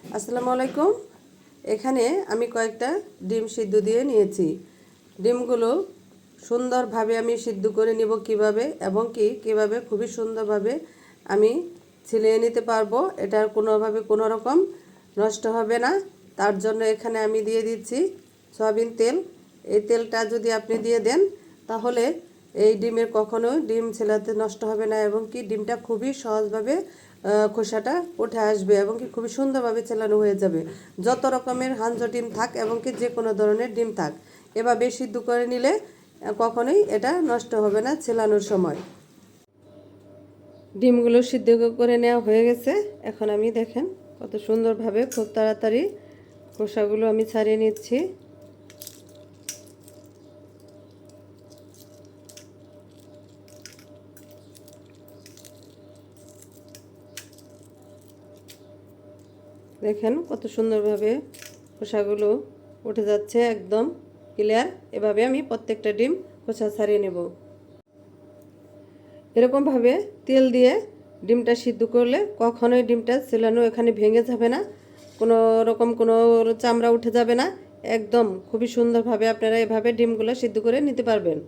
আসসালামু আলাইকুম। এখানে আমি কয়েকটা ডিম সিদ্ধ দিয়ে নিয়েছি। ডিমগুলো সুন্দরভাবে আমি সিদ্ধ করে নিব কিভাবে এবং কিভাবে খুবই সুন্দরভাবে আমি ছিলিয়ে নিতে পারবো, এটার কোনোভাবে কোনো রকম নষ্ট হবে না। তার জন্য এখানে আমি দিয়ে দিচ্ছি সয়াবিন তেল। এই তেলটা যদি আপনি দিয়ে দেন তাহলে এই ডিমের কখনো ডিম ছেলাতে নষ্ট হবে না এবং ডিমটা খুবই সহজভাবে খোসাটা উঠে আসবে এবং খুবই সুন্দরভাবে ছেলানো হয়ে যাবে। যত রকমের হাঁস ডিম থাক এবং যে কোনো ধরনের ডিম থাক, এভাবে সিদ্ধ করে নিলে কখনোই এটা নষ্ট হবে না ছেলানোর সময়। ডিমগুলো সিদ্ধ করে নেওয়া হয়ে গেছে। এখন আমি দেখেন কত সুন্দরভাবে খুব তাড়াতাড়ি খোসাগুলো আমি ছাড়িয়ে নিচ্ছি। দেখেন কত সুন্দরভাবে খোসাগুলো উঠে যাচ্ছে, একদম ক্লিয়ার। এভাবে আমি প্রত্যেকটা ডিম খোসা ছাড়িয়ে নেব। এরকমভাবে তেল দিয়ে ডিমটা সিদ্ধ করলে কখনোই ডিমটা ছেলানো এখানে ভেঙে যাবে না, কোনো রকম কোনো চামড়া উঠে যাবে না। একদম খুবই সুন্দরভাবে আপনারা এভাবে ডিমগুলো সিদ্ধ করে নিতে পারবেন।